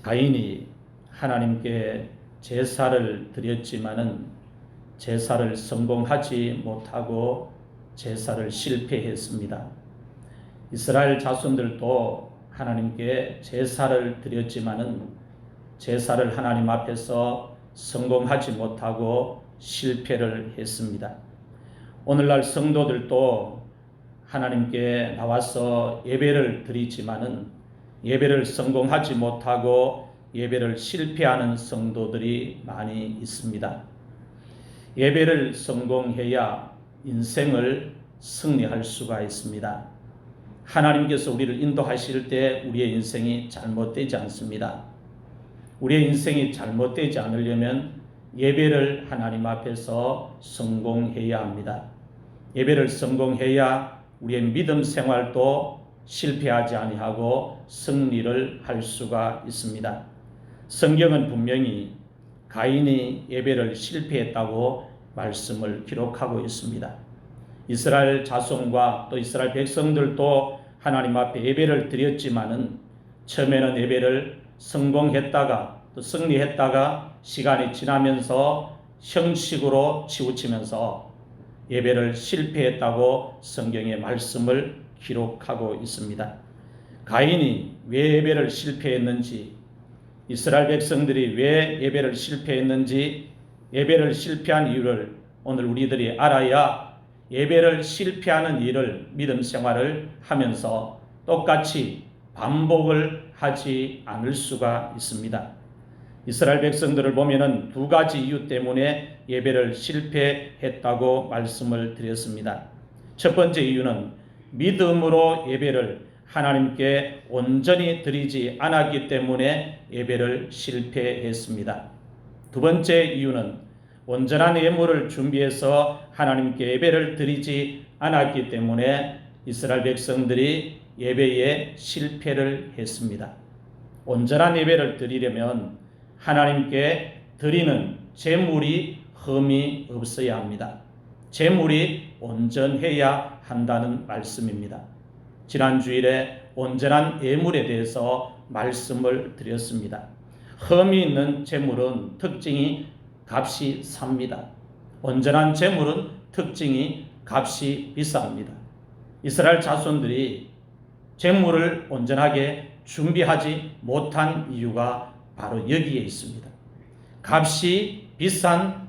가인이 하나님께 제사를 드렸지만은 제사를 성공하지 못하고 제사를 실패했습니다. 이스라엘 자손들도 하나님께 제사를 드렸지만은 제사를 하나님 앞에서 성공하지 못하고 실패를 했습니다. 오늘날 성도들도 하나님께 나와서 예배를 드리지만은 예배를 성공하지 못하고 예배를 실패하는 성도들이 많이 있습니다. 예배를 성공해야 인생을 승리할 수가 있습니다. 하나님께서 우리를 인도하실 때 우리의 인생이 잘못되지 않습니다. 우리의 인생이 잘못되지 않으려면 예배를 하나님 앞에서 성공해야 합니다. 예배를 성공해야 우리의 믿음 생활도 실패하지 아니하고 승리를 할 수가 있습니다. 성경은 분명히 가인이 예배를 실패했다고 말씀을 기록하고 있습니다. 이스라엘 자손과 또 이스라엘 백성들도 하나님 앞에 예배를 드렸지만은 처음에는 예배를 성공했다가 또 승리했다가 시간이 지나면서 형식으로 치우치면서 예배를 실패했다고 성경의 말씀을 기록하고 있습니다. 가인이 왜 예배를 실패했는지, 이스라엘 백성들이 왜 예배를 실패했는지, 예배를 실패한 이유를 오늘 우리들이 알아야 예배를 실패하는 일을 믿음 생활을 하면서 똑같이 반복을 하지 않을 수가 있습니다. 이스라엘 백성들을 보면은 두 가지 이유 때문에 예배를 실패했다고 말씀을 드렸습니다. 첫 번째 이유는 믿음으로 예배를 하나님께 온전히 드리지 않았기 때문에 예배를 실패했습니다. 두 번째 이유는 온전한 예물을 준비해서 하나님께 예배를 드리지 않았기 때문에 이스라엘 백성들이 예배에 실패를 했습니다. 온전한 예배를 드리려면 하나님께 드리는 제물이 흠이 없어야 합니다. 제물이 온전해야 한다는 말씀입니다. 지난 주일에 온전한 예물에 대해서 말씀을 드렸습니다. 흠이 있는 제물은 특징이 값이 삽니다. 온전한 제물은 특징이 값이 비쌉니다. 이스라엘 자손들이 제물을 온전하게 준비하지 못한 이유가 바로 여기에 있습니다. 값이 비싼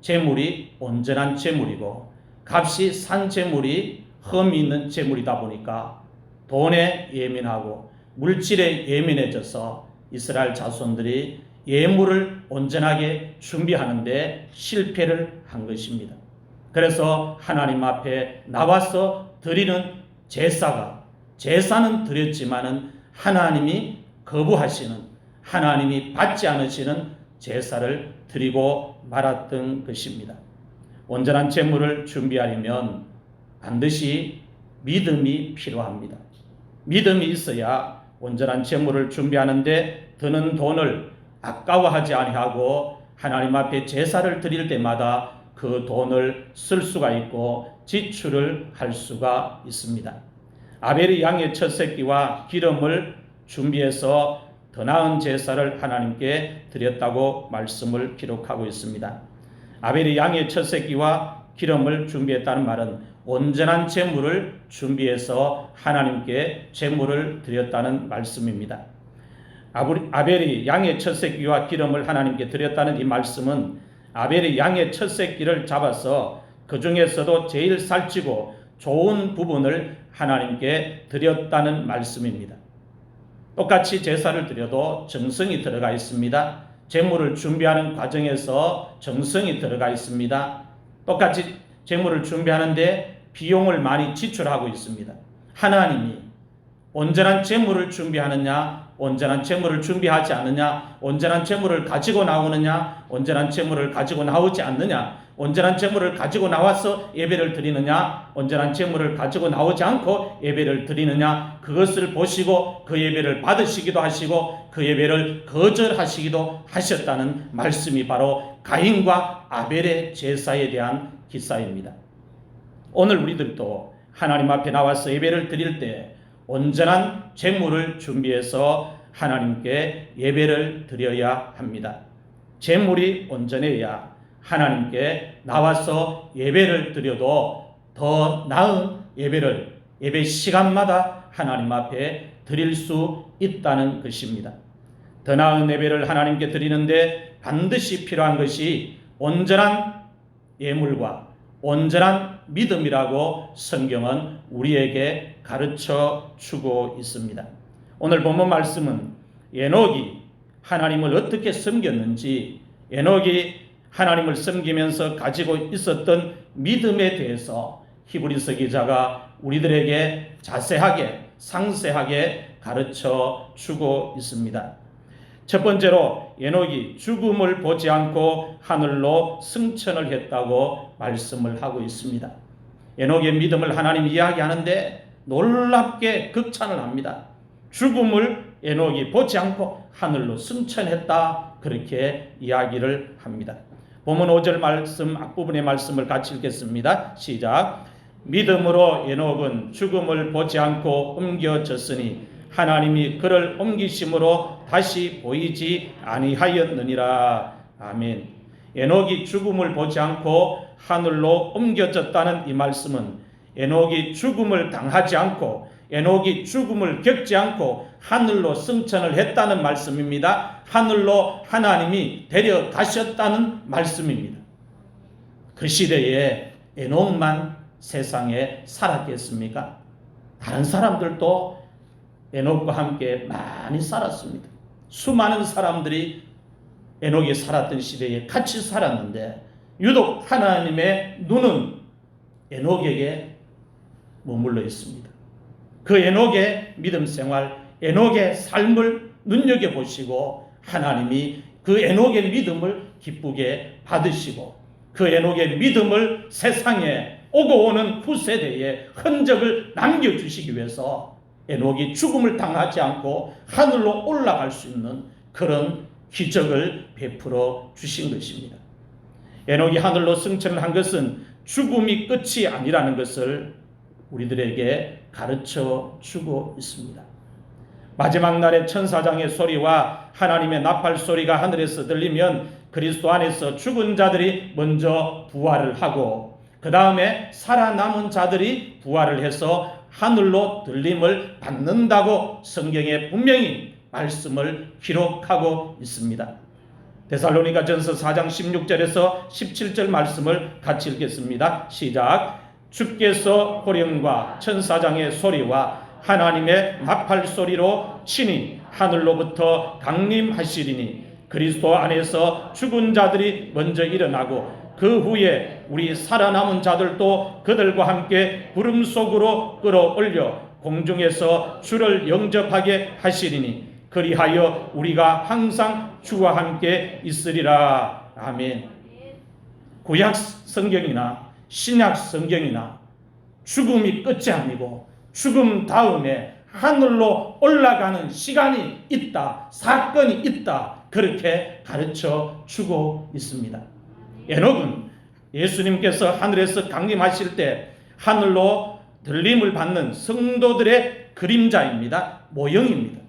제물이 온전한 제물이고 값이 싼 제물이 흠이 있는 제물이다 보니까 돈에 예민하고 물질에 예민해져서 이스라엘 자손들이 예물을 온전하게 준비하는데 실패를 한 것입니다. 그래서 하나님 앞에 나와서 드리는 제사는 드렸지만은 하나님이 거부하시는, 하나님이 받지 않으시는 제사를 드리고 말았던 것입니다. 온전한 제물을 준비하려면 반드시 믿음이 필요합니다. 믿음이 있어야 온전한 제물을 준비하는데 드는 돈을 아까워하지 아니하고 하나님 앞에 제사를 드릴 때마다 그 돈을 쓸 수가 있고 지출을 할 수가 있습니다. 아벨이 양의 첫 새끼와 기름을 준비해서 더 나은 제사를 하나님께 드렸다고 말씀을 기록하고 있습니다. 아벨이 양의 첫 새끼와 기름을 준비했다는 말은 온전한 제물을 준비해서 하나님께 제물을 드렸다는 말씀입니다. 아벨이 양의 첫 새끼와 기름을 하나님께 드렸다는 이 말씀은 아벨이 양의 첫 새끼를 잡아서 그 중에서도 제일 살찌고 좋은 부분을 하나님께 드렸다는 말씀입니다. 똑같이 제사를 드려도 정성이 들어가 있습니다. 제물을 준비하는 과정에서 정성이 들어가 있습니다. 똑같이 제물을 준비하는데 비용을 많이 지출하고 있습니다. 하나님이 온전한 제물을 준비하느냐, 온전한 제물을 준비하지 않느냐, 온전한 제물을 가지고 나오느냐, 온전한 제물을 가지고 나오지 않느냐, 온전한 제물을 가지고 나와서 예배를 드리느냐, 온전한 제물을 가지고 나오지 않고 예배를 드리느냐, 그것을 보시고 그 예배를 받으시기도 하시고 그 예배를 거절하시기도 하셨다는 말씀이 바로 가인과 아벨의 제사에 대한 기사입니다. 오늘 우리들도 하나님 앞에 나와서 예배를 드릴 때 온전한 제물을 준비해서 하나님께 예배를 드려야 합니다. 재물이 온전해야 하나님께 나와서 예배를 드려도 더 나은 예배 시간마다 하나님 앞에 드릴 수 있다는 것입니다. 더 나은 예배를 하나님께 드리는데 반드시 필요한 것이 온전한 예물과 온전한 믿음이라고 성경은 우리에게 가르쳐 주고 있습니다. 오늘 본문 말씀은 에녹이 하나님을 어떻게 섬겼는지, 에녹이 하나님을 섬기면서 가지고 있었던 믿음에 대해서 히브리서 기자가 우리들에게 자세하게 상세하게 가르쳐 주고 있습니다. 첫 번째로 에녹이 죽음을 보지 않고 하늘로 승천을 했다고 말씀을 하고 있습니다. 에녹의 믿음을 하나님 이야기하는데 놀랍게 극찬을 합니다. 죽음을 에녹이 보지 않고 하늘로 승천했다, 그렇게 이야기를 합니다. 본문 5절 말씀 앞부분의 말씀을 같이 읽겠습니다. 시작. 믿음으로 에녹은 죽음을 보지 않고 옮겨졌으니 하나님이 그를 옮기심으로 다시 보이지 아니하였느니라. 아멘. 에녹이 죽음을 보지 않고 하늘로 옮겨졌다는 이 말씀은 에녹이 죽음을 당하지 않고 에녹이 죽음을 겪지 않고 하늘로 승천을 했다는 말씀입니다. 하늘로 하나님이 데려가셨다는 말씀입니다. 그 시대에 에녹만 세상에 살았겠습니까? 다른 사람들도 에녹과 함께 많이 살았습니다. 수많은 사람들이 에녹이 살았던 시대에 같이 살았는데 유독 하나님의 눈은 에녹에게 머물러 있습니다. 그 에녹의 믿음 생활, 에녹의 삶을 눈여겨보시고 하나님이 그 에녹의 믿음을 기쁘게 받으시고 그 에녹의 믿음을 세상에 오고 오는 후세대에 흔적을 남겨주시기 위해서 에녹이 죽음을 당하지 않고 하늘로 올라갈 수 있는 그런 기적을 베풀어 주신 것입니다. 에녹이 하늘로 승천을 한 것은 죽음이 끝이 아니라는 것을 우리들에게 가르쳐 주고 있습니다. 마지막 날의 천사장의 소리와 하나님의 나팔 소리가 하늘에서 들리면 그리스도 안에서 죽은 자들이 먼저 부활을 하고 그 다음에 살아남은 자들이 부활을 해서 하늘로 들림을 받는다고 성경에 분명히 말씀을 기록하고 있습니다. 데살로니가전서 4장 16절에서 17절 말씀을 같이 읽겠습니다. 시작. 주께서 호령과 천사장의 소리와 하나님의 나팔 소리로 친히 하늘로부터 강림하시리니 그리스도 안에서 죽은 자들이 먼저 일어나고 그 후에 우리 살아남은 자들도 그들과 함께 구름 속으로 끌어올려 공중에서 주를 영접하게 하시리니 그리하여 우리가 항상 주와 함께 있으리라. 아멘. 구약 성경이나 신약 성경이나 죽음이 끝이 아니고 죽음 다음에 하늘로 올라가는 시간이 있다, 사건이 있다, 그렇게 가르쳐 주고 있습니다. 에녹은 예수님께서 하늘에서 강림하실 때 하늘로 들림을 받는 성도들의 그림자입니다. 모형입니다.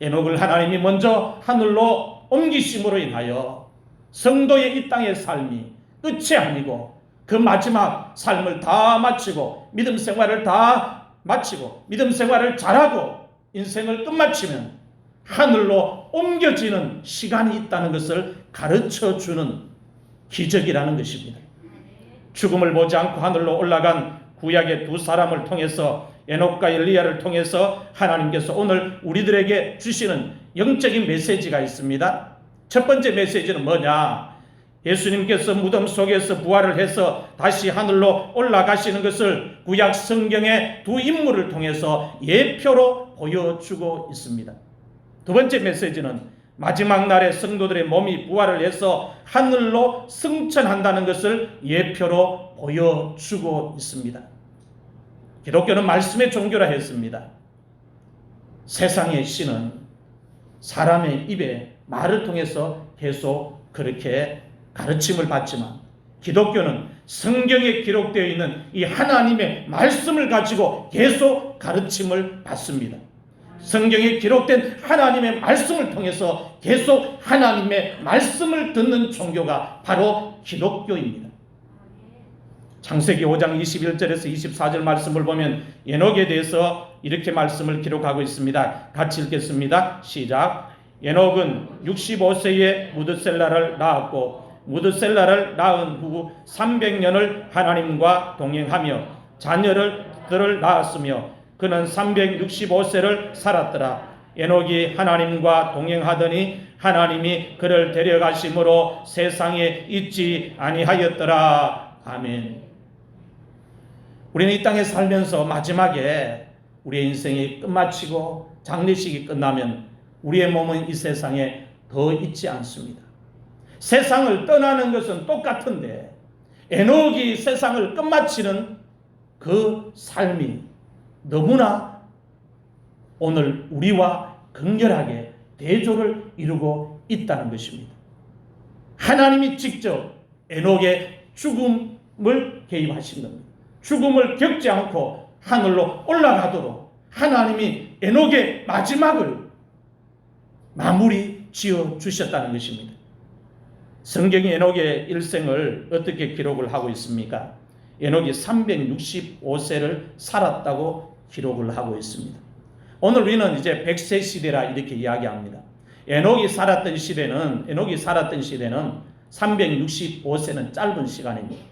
에녹을 하나님이 먼저 하늘로 옮기심으로 인하여 성도의 이 땅의 삶이 끝이 아니고 그 마지막 삶을 다 마치고 믿음 생활을 다 마치고 믿음 생활을 잘하고 인생을 끝마치면 하늘로 옮겨지는 시간이 있다는 것을 가르쳐주는 기적이라는 것입니다. 죽음을 보지 않고 하늘로 올라간 구약의 두 사람을 통해서 에녹과 엘리야를 통해서 하나님께서 오늘 우리들에게 주시는 영적인 메시지가 있습니다. 첫 번째 메시지는 뭐냐? 예수님께서 무덤 속에서 부활을 해서 다시 하늘로 올라가시는 것을 구약 성경의 두 인물을 통해서 예표로 보여주고 있습니다. 두 번째 메시지는 마지막 날에 성도들의 몸이 부활을 해서 하늘로 승천한다는 것을 예표로 보여주고 있습니다. 기독교는 말씀의 종교라 했습니다. 세상의 신은 사람의 입에 말을 통해서 계속 그렇게 가르침을 받지만 기독교는 성경에 기록되어 있는 이 하나님의 말씀을 가지고 계속 가르침을 받습니다. 성경에 기록된 하나님의 말씀을 통해서 계속 하나님의 말씀을 듣는 종교가 바로 기독교입니다. 창세기 5장 21절에서 24절 말씀을 보면 에녹에 대해서 이렇게 말씀을 기록하고 있습니다. 같이 읽겠습니다. 시작. 에녹은 65세에 무드셀라를 낳았고 무드셀라를 낳은 후 300년을 하나님과 동행하며 자녀들을 낳았으며 그는 365세를 살았더라. 에녹이 하나님과 동행하더니 하나님이 그를 데려가심으로 세상에 있지 아니하였더라. 아멘. 우리는 이 땅에 살면서 마지막에 우리의 인생이 끝마치고 장례식이 끝나면 우리의 몸은 이 세상에 더 있지 않습니다. 세상을 떠나는 것은 똑같은데 에녹이 세상을 끝마치는 그 삶이 너무나 오늘 우리와 극렬하게 대조를 이루고 있다는 것입니다. 하나님이 직접 에녹의 죽음을 개입하신 겁니다. 죽음을 겪지 않고 하늘로 올라가도록 하나님이 에녹의 마지막을 마무리 지어 주셨다는 것입니다. 성경이 에녹의 일생을 어떻게 기록을 하고 있습니까? 에녹이 365세를 살았다고 기록을 하고 있습니다. 오늘 우리는 이제 100세 시대라 이렇게 이야기합니다. 에녹이 살았던 시대는 365세는 짧은 시간입니다.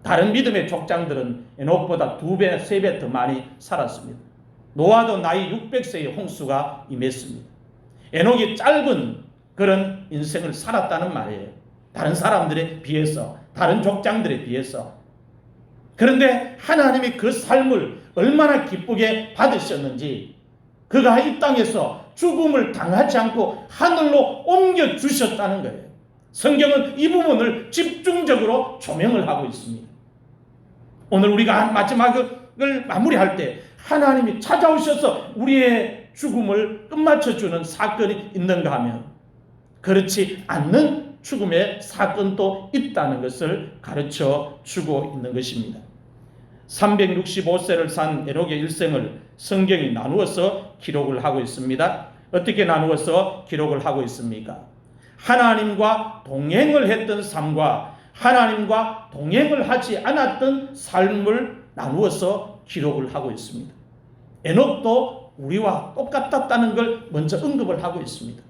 다른 믿음의 족장들은 에녹보다 2배, 3배 더 많이 살았습니다. 노아도 나이 600세의 홍수가 임했습니다. 에녹이 짧은 그런 인생을 살았다는 말이에요. 다른 사람들에 비해서, 다른 족장들에 비해서. 그런데 하나님이 그 삶을 얼마나 기쁘게 받으셨는지 그가 이 땅에서 죽음을 당하지 않고 하늘로 옮겨주셨다는 거예요. 성경은 이 부분을 집중적으로 조명을 하고 있습니다. 오늘 우리가 마지막을 마무리할 때 하나님이 찾아오셔서 우리의 죽음을 끝마쳐주는 사건이 있는가 하면 그렇지 않는 죽음의 사건도 있다는 것을 가르쳐 주고 있는 것입니다. 365세를 산 에녹의 일생을 성경이 나누어서 기록을 하고 있습니다. 어떻게 나누어서 기록을 하고 있습니까? 하나님과 동행을 했던 삶과 하나님과 동행을 하지 않았던 삶을 나누어서 기록을 하고 있습니다. 에녹도 우리와 똑같았다는 걸 먼저 언급을 하고 있습니다.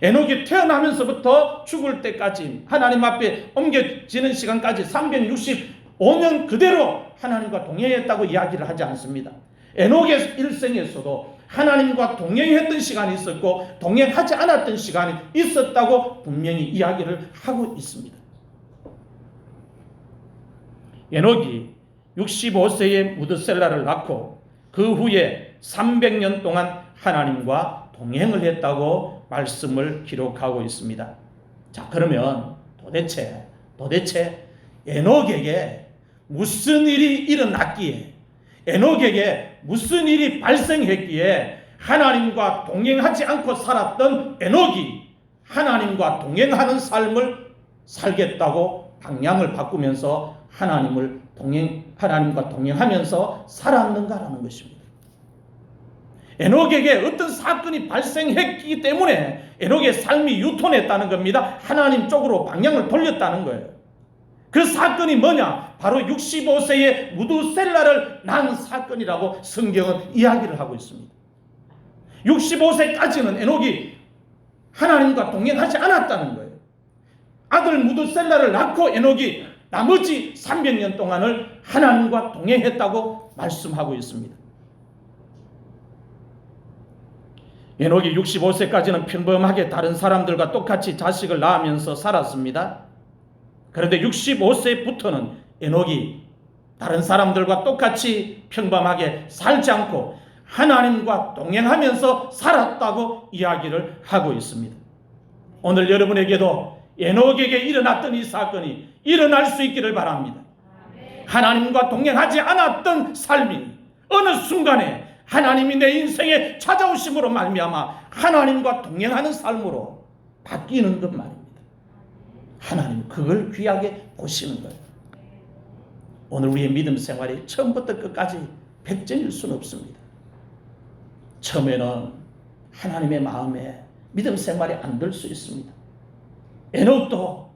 에녹이 태어나면서부터 죽을 때까지 하나님 앞에 옮겨지는 시간까지 365년 그대로 하나님과 동행했다고 이야기를 하지 않습니다. 에녹의 일생에서도 하나님과 동행했던 시간이 있었고 동행하지 않았던 시간이 있었다고 분명히 이야기를 하고 있습니다. 에녹이 65세에 무드셀라를 낳고 그 후에 300년 동안 하나님과 동행을 했다고 말씀을 기록하고 있습니다. 자, 그러면 도대체 에녹에게 무슨 일이 일어났기에, 에녹에게 무슨 일이 발생했기에 하나님과 동행하지 않고 살았던 에녹이 하나님과 동행하는 삶을 살겠다고 방향을 바꾸면서 하나님과 동행하면서 살았는가라는 것입니다. 에녹에게 어떤 사건이 발생했기 때문에 에녹의 삶이 유턴했다는 겁니다. 하나님 쪽으로 방향을 돌렸다는 거예요. 그 사건이 뭐냐? 바로 65세에 무드셀라를 낳은 사건이라고 성경은 이야기를 하고 있습니다. 65세까지는 에녹이 하나님과 동행하지 않았다는 거예요. 아들 무드셀라를 낳고 에녹이 나머지 300년 동안을 하나님과 동행했다고 말씀하고 있습니다. 에녹이 65세까지는 평범하게 다른 사람들과 똑같이 자식을 낳으면서 살았습니다. 그런데 65세부터는 에녹이 다른 사람들과 똑같이 평범하게 살지 않고 하나님과 동행하면서 살았다고 이야기를 하고 있습니다. 오늘 여러분에게도 에녹에게 일어났던 이 사건이 일어날 수 있기를 바랍니다. 하나님과 동행하지 않았던 삶이 어느 순간에 하나님이 내 인생에 찾아오심으로 말미암아 하나님과 동행하는 삶으로 바뀌는 것 말입니다. 하나님 그걸 귀하게 보시는 거예요. 오늘 우리의 믿음 생활이 처음부터 끝까지 100점일 수는 없습니다. 처음에는 하나님의 마음에 믿음 생활이 안 될 수 있습니다. 에녹도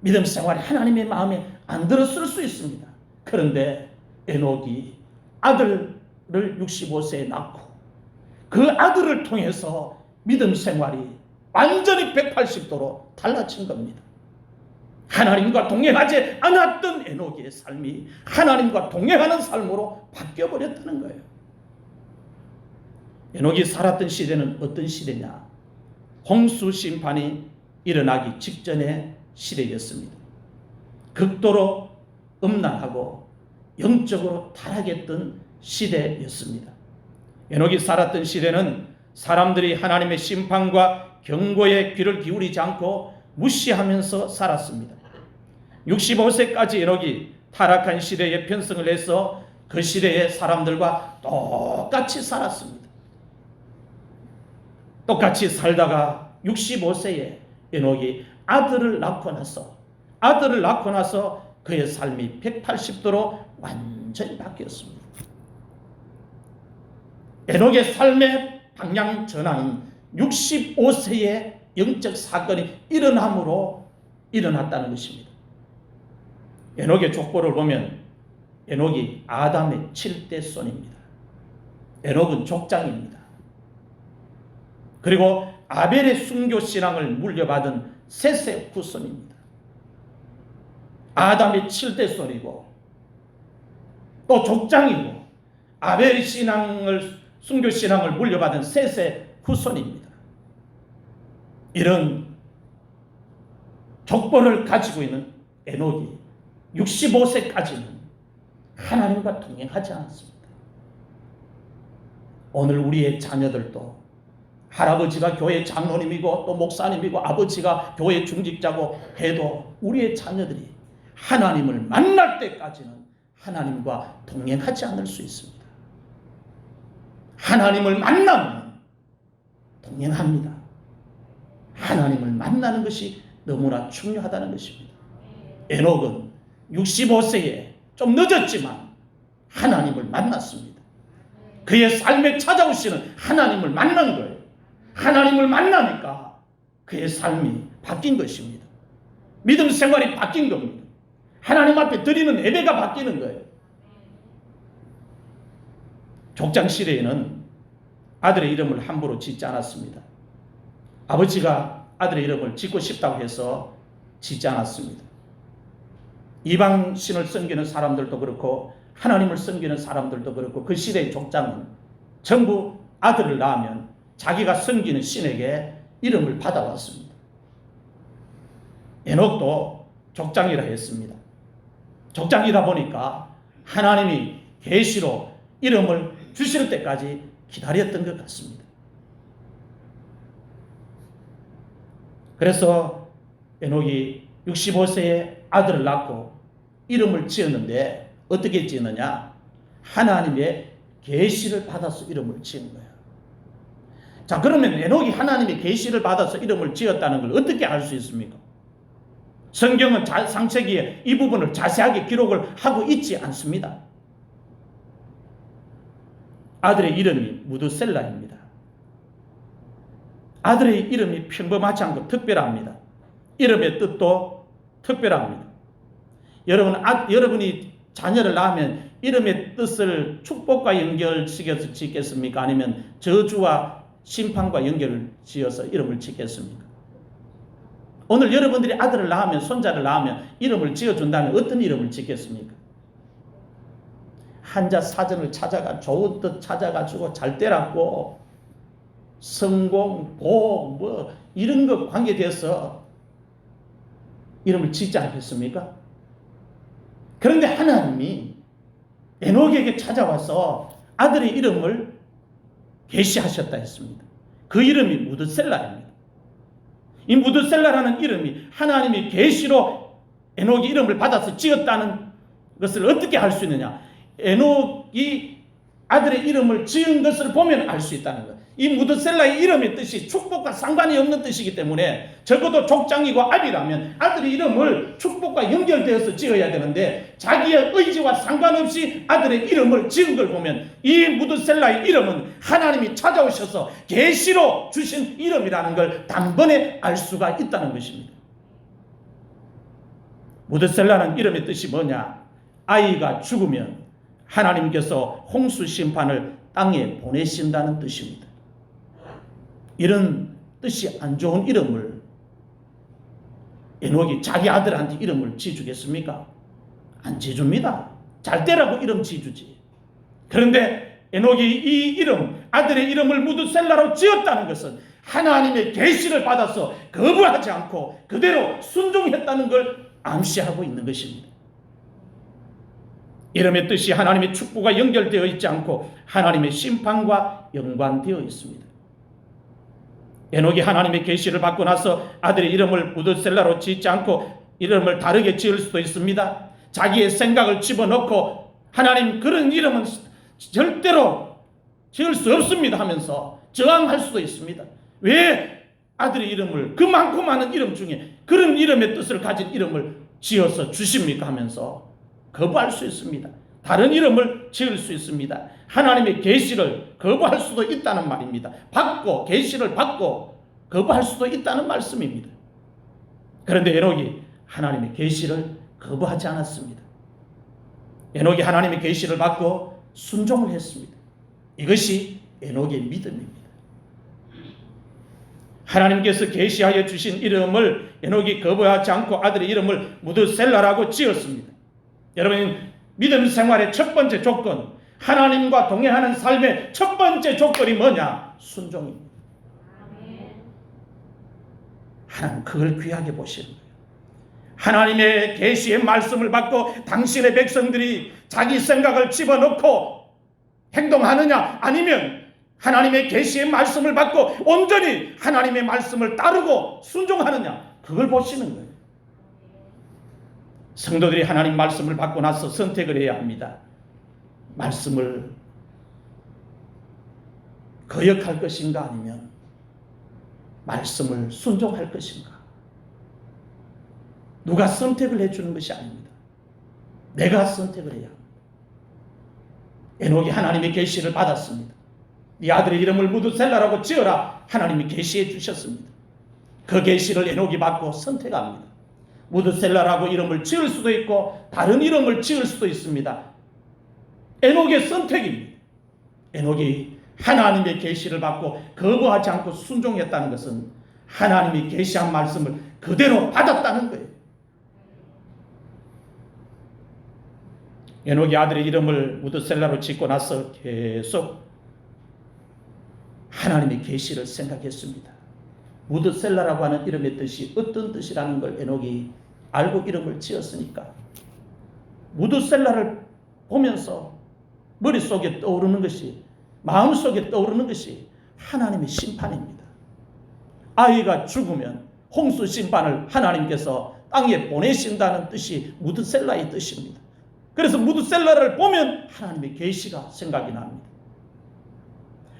믿음 생활이 하나님의 마음에 안 들었을 수 있습니다. 그런데 에녹이 아들을 65세에 낳고 그 아들을 통해서 믿음 생활이 완전히 180도로 달라진 겁니다. 하나님과 동행하지 않았던 에녹의 삶이 하나님과 동행하는 삶으로 바뀌어버렸다는 거예요. 에녹이 살았던 시대는 어떤 시대냐? 홍수 심판이 일어나기 직전의 시대였습니다. 극도로 음란하고 영적으로 타락했던 시대였습니다. 에녹이 살았던 시대는 사람들이 하나님의 심판과 경고에 귀를 기울이지 않고 무시하면서 살았습니다. 65세까지 에녹이 타락한 시대에 편성을 해서 그 시대의 사람들과 똑같이 살았습니다. 똑같이 살다가 65세에 에녹이 아들을 낳고 나서 그의 삶이 180도로 완전히 바뀌었습니다. 에녹의 삶의 방향 전환은 65세의 영적 사건이 일어남으로 일어났다는 것입니다. 에녹의 족보를 보면 에녹이 아담의 7대 손입니다. 에녹은 족장입니다. 그리고 아벨의 순교 신앙을 물려받은 셋의 후손입니다. 아담의 7대 손이고 또 족장이고 아벨의 순교 신앙을 물려받은 셋의 후손입니다. 이런 족보를 가지고 있는 에녹이 65세까지는 하나님과 동행하지 않았습니다. 오늘 우리의 자녀들도 할아버지가 교회 장로님이고 또 목사님이고 아버지가 교회 중직자고 해도 우리의 자녀들이 하나님을 만날 때까지는 하나님과 동행하지 않을 수 있습니다. 하나님을 만나면 동행합니다. 하나님을 만나는 것이 너무나 중요하다는 것입니다. 에녹은 65세에 좀 늦었지만 하나님을 만났습니다. 그의 삶에 찾아오시는 하나님을 만난 거예요. 하나님을 만나니까 그의 삶이 바뀐 것입니다. 믿음 생활이 바뀐 겁니다. 하나님 앞에 드리는 예배가 바뀌는 거예요. 족장 시대에는 아들의 이름을 함부로 짓지 않았습니다. 아버지가 아들의 이름을 짓고 싶다고 해서 짓지 않았습니다. 이방 신을 섬기는 사람들도 그렇고 하나님을 섬기는 사람들도 그렇고 그 시대의 족장은 전부 아들을 낳으면 자기가 섬기는 신에게 이름을 받아왔습니다. 에녹도 족장이라 했습니다. 족장이다 보니까 하나님이 계시로 이름을 주실 때까지 기다렸던 것 같습니다. 그래서 에녹이 65세에 아들을 낳고 이름을 지었는데 어떻게 지었느냐? 하나님의 계시를 받아서 이름을 지은 거예요. 자, 그러면 에녹이 하나님의 계시를 받아서 이름을 지었다는 걸 어떻게 알 수 있습니까? 성경은 창세기에 이 부분을 자세하게 기록을 하고 있지 않습니다. 아들의 이름이 무드셀라입니다. 아들의 이름이 평범하지 않고 특별합니다. 이름의 뜻도 특별합니다. 여러분이 자녀를 낳으면 이름의 뜻을 축복과 연결시켜서 짓겠습니까? 아니면 저주와 심판과 연결을 지어서 이름을 짓겠습니까? 오늘 여러분들이 아들을 낳으면, 손자를 낳으면 이름을 지어준다면 어떤 이름을 짓겠습니까? 한자 사전을 찾아가 좋은 뜻 찾아가지고 잘 때렸고 성공, 복, 뭐 이런 것 관계돼서 이름을 짓지 않겠습니까? 그런데 하나님이 에녹에게 찾아와서 아들의 이름을 계시하셨다 했습니다. 그 이름이 무드셀라입니다. 이 무드셀라라는 이름이 하나님이 계시로 에녹이 이름을 받아서 지었다는 것을 어떻게 알 수 있느냐? 에녹이 아들의 이름을 지은 것을 보면 알 수 있다는 것. 이 무드셀라의 이름의 뜻이 축복과 상관이 없는 뜻이기 때문에 적어도 족장이고 아비라면 아들의 이름을 축복과 연결되어서 지어야 되는데 자기의 의지와 상관없이 아들의 이름을 지은 걸 보면 이 무드셀라의 이름은 하나님이 찾아오셔서 계시로 주신 이름이라는 걸 단번에 알 수가 있다는 것입니다. 무드셀라는 이름의 뜻이 뭐냐? 아이가 죽으면 하나님께서 홍수 심판을 땅에 보내신다는 뜻입니다. 이런 뜻이 안 좋은 이름을 에녹이 자기 아들한테 이름을 지어주겠습니까? 안 지어줍니다. 잘 되라고 이름 지어주지. 그런데 에녹이 이 이름, 아들의 이름을 무드셀라로 지었다는 것은 하나님의 계시를 받아서 거부하지 않고 그대로 순종했다는 걸 암시하고 있는 것입니다. 이름의 뜻이 하나님의 축복과 연결되어 있지 않고 하나님의 심판과 연관되어 있습니다. 에녹이 하나님의 계시를 받고 나서 아들의 이름을 무드셀라로 짓지 않고 이름을 다르게 지을 수도 있습니다. 자기의 생각을 집어넣고 하나님 그런 이름은 절대로 지을 수 없습니다 하면서 저항할 수도 있습니다. 왜 아들의 이름을 그 많고 많은 이름 중에 그런 이름의 뜻을 가진 이름을 지어서 주십니까 하면서 거부할 수 있습니다. 다른 이름을 지을 수 있습니다. 하나님의 계시를 거부할 수도 있다는 말입니다. 받고 계시를 받고 거부할 수도 있다는 말씀입니다. 그런데 에녹이 하나님의 계시를 거부하지 않았습니다. 에녹이 하나님의 계시를 받고 순종을 했습니다. 이것이 에녹의 믿음입니다. 하나님께서 계시하여 주신 이름을 에녹이 거부하지 않고 아들의 이름을 무드셀라라고 지었습니다. 여러분, 믿음 생활의 첫 번째 조건, 하나님과 동행하는 삶의 첫 번째 조건이 뭐냐? 순종입니다. 하나님 그걸 귀하게 보시는 거예요. 하나님의 계시의 말씀을 받고 당신의 백성들이 자기 생각을 집어넣고 행동하느냐, 아니면 하나님의 계시의 말씀을 받고 온전히 하나님의 말씀을 따르고 순종하느냐, 그걸 보시는 거예요. 성도들이 하나님 말씀을 받고 나서 선택을 해야 합니다. 말씀을 거역할 것인가, 아니면 말씀을 순종할 것인가. 누가 선택을 해주는 것이 아닙니다. 내가 선택을 해야 합니다. 에녹이 하나님의 계시를 받았습니다. 네 아들의 이름을 무드셀라라고 지어라, 하나님이 계시해 주셨습니다. 그 계시를 에녹이 받고 선택합니다. 무드셀라라고 이름을 지을 수도 있고 다른 이름을 지을 수도 있습니다. 에녹의 선택입니다. 에녹이 하나님의 계시를 받고 거부하지 않고 순종했다는 것은 하나님이 계시한 말씀을 그대로 받았다는 거예요. 에녹이 아들의 이름을 무드셀라로 짓고 나서 계속 하나님의 계시를 생각했습니다. 무드셀라라고 하는 이름의 뜻이 어떤 뜻이라는 걸 에녹이 알고 이름을 지었으니까 무드셀라를 보면서 머릿속에 떠오르는 것이, 마음속에 떠오르는 것이 하나님의 심판입니다. 아이가 죽으면 홍수 심판을 하나님께서 땅에 보내신다는 뜻이 무드셀라의 뜻입니다. 그래서 무드셀라를 보면 하나님의 계시가 생각이 납니다.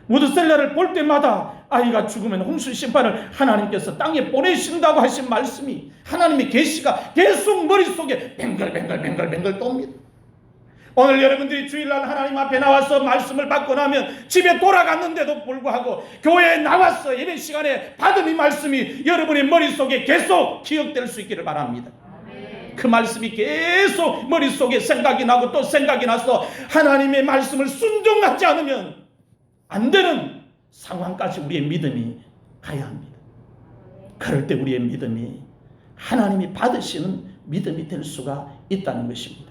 무드셀라를 볼 때마다 아이가 죽으면 홍수 심판을 하나님께서 땅에 보내신다고 하신 말씀이, 하나님의 계시가 계속 머릿속에 뱅글뱅글 돕니다. 오늘 여러분들이 주일날 하나님 앞에 나와서 말씀을 받고 나면 집에 돌아갔는데도 불구하고 교회에 나와서 예배 시간에 받은 이 말씀이 여러분의 머릿속에 계속 기억될 수 있기를 바랍니다. 그 말씀이 계속 머릿속에 생각이 나고 또 생각이 나서 하나님의 말씀을 순종하지 않으면 안 되는 상황까지 우리의 믿음이 가야 합니다. 그럴 때 우리의 믿음이 하나님이 받으시는 믿음이 될 수가 있다는 것입니다.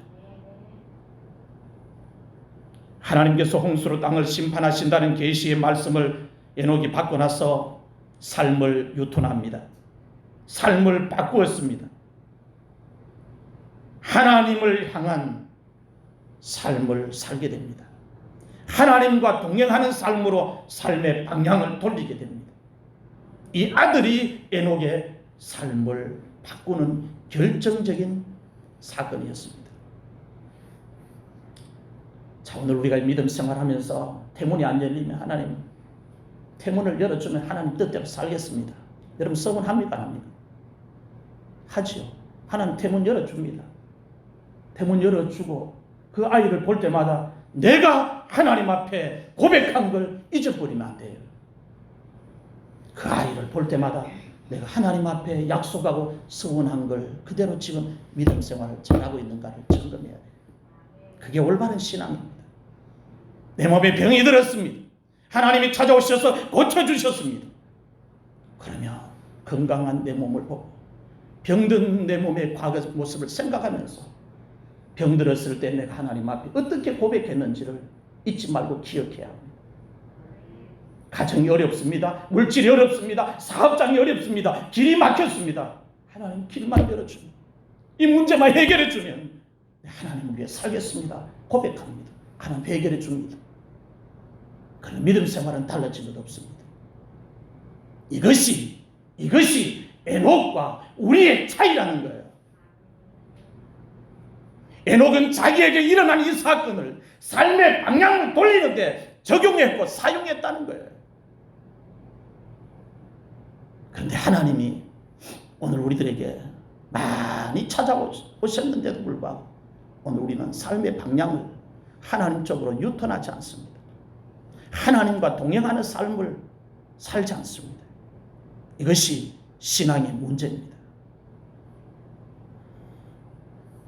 하나님께서 홍수로 땅을 심판하신다는 계시의 말씀을 에녹이 받고 나서 삶을 유턴합니다. 삶을 바꾸었습니다. 하나님을 향한 삶을 살게 됩니다. 하나님과 동행하는 삶으로 삶의 방향을 돌리게 됩니다. 이 아들이 에녹의 삶을 바꾸는 결정적인 사건이었습니다. 자, 오늘 우리가 믿음 생활하면서 태문이 안 열리면 하나님 태문을 열어주면 하나님 뜻대로 살겠습니다. 여러분 서운합니까? 안 합니까? 하지요. 하나님 태문 열어줍니다. 태문 열어주고 그 아이를 볼 때마다 내가 하나님 앞에 고백한 걸 잊어버리면 안 돼요. 그 아이를 볼 때마다 내가 하나님 앞에 약속하고 서원한 걸 그대로 지금 믿음 생활을 잘하고 있는가를 점검해야 돼요. 그게 올바른 신앙입니다. 내 몸에 병이 들었습니다. 하나님이 찾아오셔서 고쳐주셨습니다. 그러면 건강한 내 몸을 보고 병든 내 몸의 과거 모습을 생각하면서 병들었을 때 내가 하나님 앞에 어떻게 고백했는지를 잊지 말고 기억해야 합니다. 가정이 어렵습니다. 물질이 어렵습니다. 사업장이 어렵습니다. 길이 막혔습니다. 하나님 길만 열어주면 이 문제만 해결해 주면 하나님을 위해 살겠습니다. 고백합니다. 하나님 해결해 줍니다. 그런 믿음 생활은 달라진 것 없습니다. 이것이 에녹과 우리의 차이라는 거예요. 에녹은 자기에게 일어난 이 사건을 삶의 방향을 돌리는데 적용했고 사용했다는 거예요. 그런데 하나님이 오늘 우리들에게 많이 찾아오셨는데도 불구하고 오늘 우리는 삶의 방향을 하나님 쪽으로 유턴하지 않습니다. 하나님과 동행하는 삶을 살지 않습니다. 이것이 신앙의 문제입니다.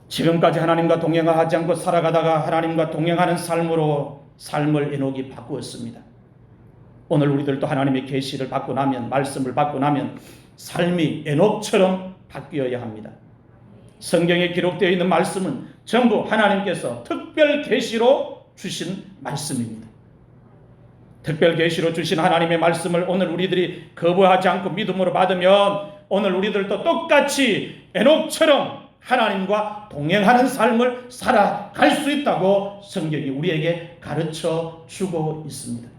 지금까지 하나님과 동행을 하지 않고 살아가다가 하나님과 동행하는 삶으로 삶을 에녹이 바꾸었습니다. 오늘 우리들도 하나님의 계시를 받고 나면 말씀을 받고 나면 삶이 에녹처럼 바뀌어야 합니다. 성경에 기록되어 있는 말씀은 전부 하나님께서 특별 계시로 주신 말씀입니다. 특별 계시로 주신 하나님의 말씀을 오늘 우리들이 거부하지 않고 믿음으로 받으면 오늘 우리들도 똑같이 에녹처럼 하나님과 동행하는 삶을 살아갈 수 있다고 성경이 우리에게 가르쳐 주고 있습니다.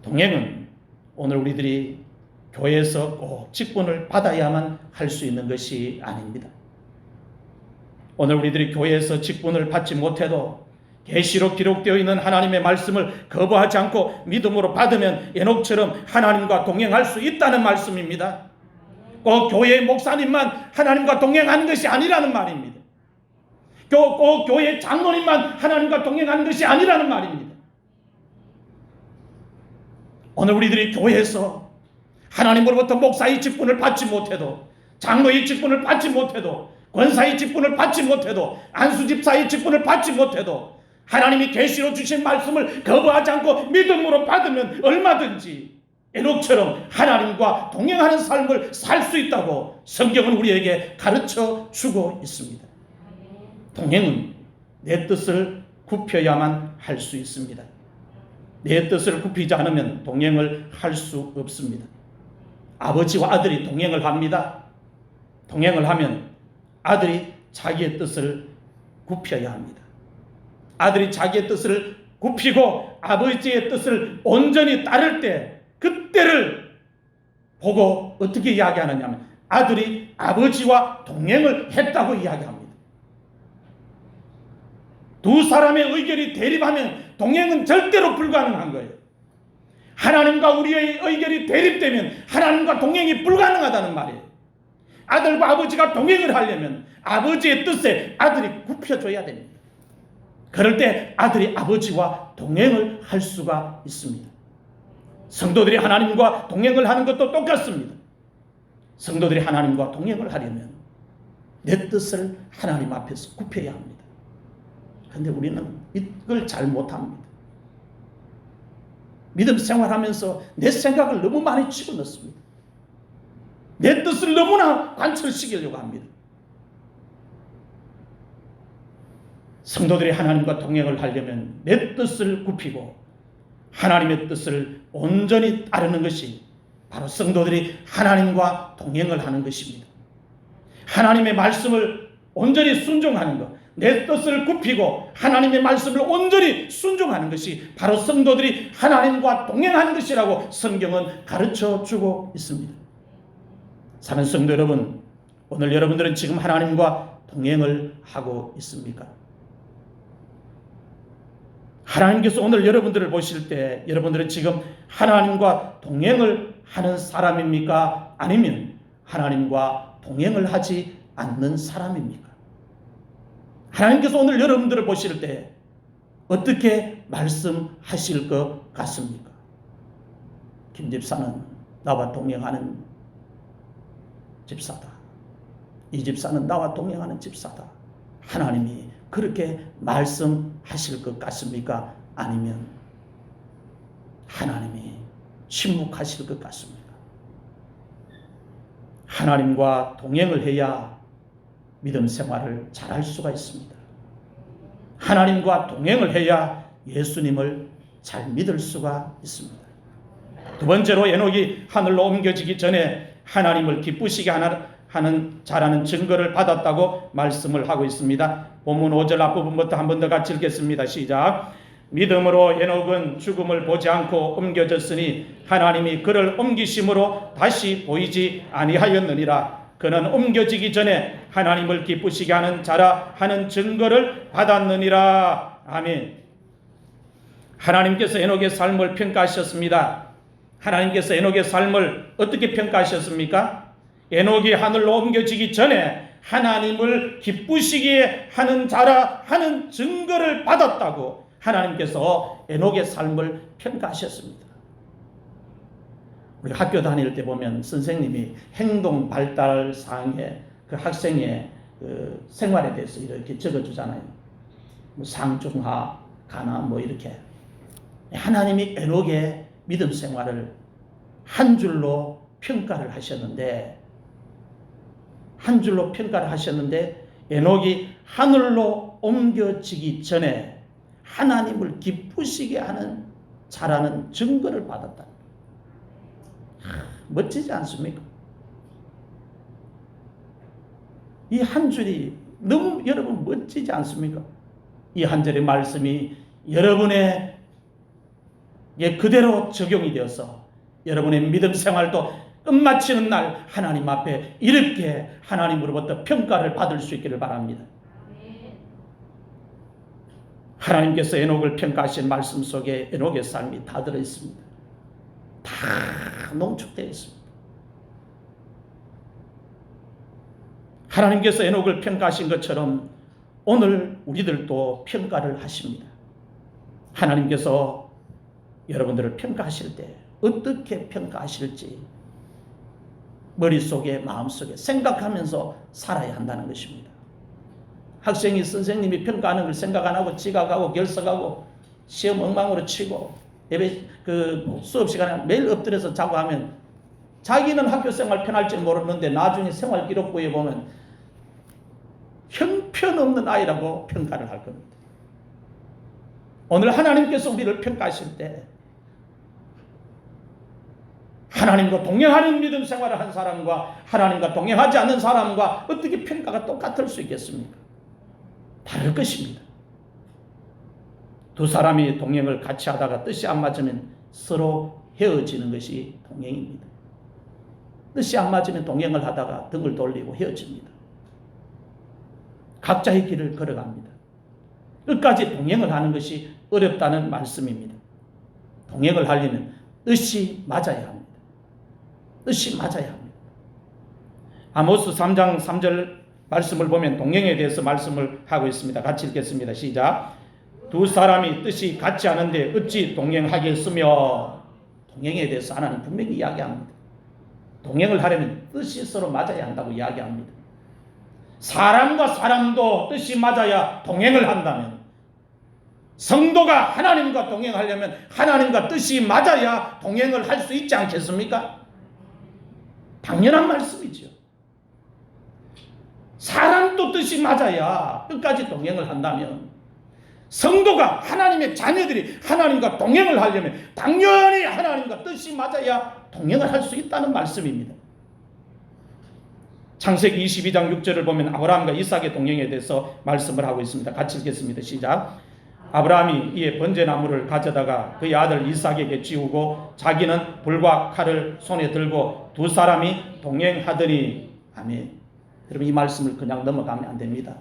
동행은 오늘 우리들이 교회에서 꼭 직분을 받아야만 할 수 있는 것이 아닙니다. 오늘 우리들이 교회에서 직분을 받지 못해도 계시로 기록되어 있는 하나님의 말씀을 거부하지 않고 믿음으로 받으면 에녹처럼 하나님과 동행할 수 있다는 말씀입니다. 꼭 교회의 목사님만 하나님과 동행하는 것이 아니라는 말입니다. 꼭 교회의 장로님만 하나님과 동행하는 것이 아니라는 말입니다. 오늘 우리들이 교회에서 하나님으로부터 목사의 직분을 받지 못해도 장로의 직분을 받지 못해도 권사의 직분을 받지 못해도 안수집사의 직분을 받지 못해도 하나님이 계시로 주신 말씀을 거부하지 않고 믿음으로 받으면 얼마든지 에녹처럼 하나님과 동행하는 삶을 살 수 있다고 성경은 우리에게 가르쳐 주고 있습니다. 동행은 내 뜻을 굽혀야만 할 수 있습니다. 내 뜻을 굽히지 않으면 동행을 할 수 없습니다. 아버지와 아들이 동행을 합니다. 동행을 하면 아들이 자기의 뜻을 굽혀야 합니다. 아들이 자기의 뜻을 굽히고 아버지의 뜻을 온전히 따를 때 그때를 보고 어떻게 이야기하느냐면 아들이 아버지와 동행을 했다고 이야기합니다. 두 사람의 의견이 대립하면 동행은 절대로 불가능한 거예요. 하나님과 우리의 의견이 대립되면 하나님과 동행이 불가능하다는 말이에요. 아들과 아버지가 동행을 하려면 아버지의 뜻에 아들이 굽혀줘야 됩니다. 그럴 때 아들이 아버지와 동행을 할 수가 있습니다. 성도들이 하나님과 동행을 하는 것도 똑같습니다. 성도들이 하나님과 동행을 하려면 내 뜻을 하나님 앞에서 굽혀야 합니다. 그런데 우리는 이걸 잘 못합니다. 믿음 생활하면서 내 생각을 너무 많이 집어넣습니다. 내 뜻을 너무나 관철시키려고 합니다. 성도들이 하나님과 동행을 하려면 내 뜻을 굽히고 하나님의 뜻을 온전히 따르는 것이 바로 성도들이 하나님과 동행을 하는 것입니다. 하나님의 말씀을 온전히 순종하는 것, 내 뜻을 굽히고 하나님의 말씀을 온전히 순종하는 것이 바로 성도들이 하나님과 동행하는 것이라고 성경은 가르쳐 주고 있습니다. 사랑하는 성도 여러분, 오늘 여러분들은 지금 하나님과 동행을 하고 있습니까? 하나님께서 오늘 여러분들을 보실 때 여러분들은 지금 하나님과 동행을 하는 사람입니까? 아니면 하나님과 동행을 하지 않는 사람입니까? 하나님께서 오늘 여러분들을 보실 때 어떻게 말씀하실 것 같습니까? 김 집사는 나와 동행하는 집사다. 이 집사는 나와 동행하는 집사다. 하나님이 그렇게 말씀하실 것 같습니까? 아니면 하나님이 침묵하실 것 같습니까? 하나님과 동행을 해야 믿음 생활을 잘할 수가 있습니다. 하나님과 동행을 해야 예수님을 잘 믿을 수가 있습니다. 두 번째로 에녹이 하늘로 옮겨지기 전에 하나님을 기쁘시게 하는 자라는 증거를 받았다고 말씀을 하고 있습니다. 본문 5절 앞부분부터 한 번 더 같이 읽겠습니다. 시작. 믿음으로 에녹은 죽음을 보지 않고 옮겨졌으니 하나님이 그를 옮기심으로 다시 보이지 아니하였느니라. 그는 옮겨지기 전에 하나님을 기쁘시게 하는 자라 하는 증거를 받았느니라. 아멘. 하나님께서 에녹의 삶을 평가하셨습니다. 하나님께서 에녹의 삶을 어떻게 평가하셨습니까? 에녹이 하늘로 옮겨지기 전에 하나님을 기쁘시게 하는 자라 하는 증거를 받았다고 하나님께서 에녹의 삶을 평가하셨습니다. 우리 학교 다닐 때 보면 선생님이 행동 발달 사항에 그 학생의 그 생활에 대해서 이렇게 적어주잖아요. 뭐 상중하, 가나 뭐 이렇게. 하나님이 에녹의 믿음 생활을 한 줄로 평가를 하셨는데 에녹이 하늘로 옮겨지기 전에 하나님을 기쁘시게 하는 자라는 증거를 받았다. 멋지지 않습니까? 이 한 줄이 너무 여러분 멋지지 않습니까? 이 한 절의 말씀이 여러분의 그대로 적용이 되어서 여러분의 믿음 생활도 끝마치는 날 하나님 앞에 이렇게 하나님으로부터 평가를 받을 수 있기를 바랍니다. 하나님께서 에녹을 평가하신 말씀 속에 에녹의 삶이 다 들어있습니다. 다 농축되어 있습니다. 하나님께서 에녹을 평가하신 것처럼 오늘 우리들도 평가를 하십니다. 하나님께서 여러분들을 평가하실 때 어떻게 평가하실지 머릿속에 마음속에 생각하면서 살아야 한다는 것입니다. 학생이 선생님이 평가하는 걸 생각 안 하고 지각하고 결석하고 시험 엉망으로 치고 예배 수업 시간에 매일 엎드려서 자고 하면 자기는 학교 생활 편할지 모르는데 나중에 생활 기록부에 보면 형편없는 아이라고 평가를 할 겁니다. 오늘 하나님께서 우리를 평가하실 때 하나님과 동행하는 믿음 생활을 한 사람과 하나님과 동행하지 않는 사람과 어떻게 평가가 똑같을 수 있겠습니까? 다를 것입니다. 두 사람이 동행을 같이 하다가 뜻이 안 맞으면 서로 헤어지는 것이 동행입니다. 뜻이 안 맞으면 동행을 하다가 등을 돌리고 헤어집니다. 각자의 길을 걸어갑니다. 끝까지 동행을 하는 것이 어렵다는 말씀입니다. 동행을 하려면 뜻이 맞아야 합니다. 뜻이 맞아야 합니다. 아모스 3장 3절 말씀을 보면 동행에 대해서 말씀을 하고 있습니다. 같이 읽겠습니다. 시작. 두 사람이 뜻이 같지 않은데 어찌 동행하겠으며. 동행에 대해서 하나님 분명히 이야기합니다. 동행을 하려면 뜻이 서로 맞아야 한다고 이야기합니다. 사람과 사람도 뜻이 맞아야 동행을 한다면 성도가 하나님과 동행하려면 하나님과 뜻이 맞아야 동행을 할 수 있지 않겠습니까? 당연한 말씀이죠. 사람도 뜻이 맞아야 끝까지 동행을 한다면 성도가 하나님의 자녀들이 하나님과 동행을 하려면 당연히 하나님과 뜻이 맞아야 동행을 할 수 있다는 말씀입니다. 창세기 22장 6절을 보면 아브라함과 이삭의 동행에 대해서 말씀을 하고 있습니다. 같이 읽겠습니다. 시작. 아브라함이 이에 번제나무를 가져다가 그의 아들 이삭에게 지우고 자기는 불과 칼을 손에 들고 두 사람이 동행하더니. 아멘. 여러분 이 말씀을 그냥 넘어가면 안 됩니다.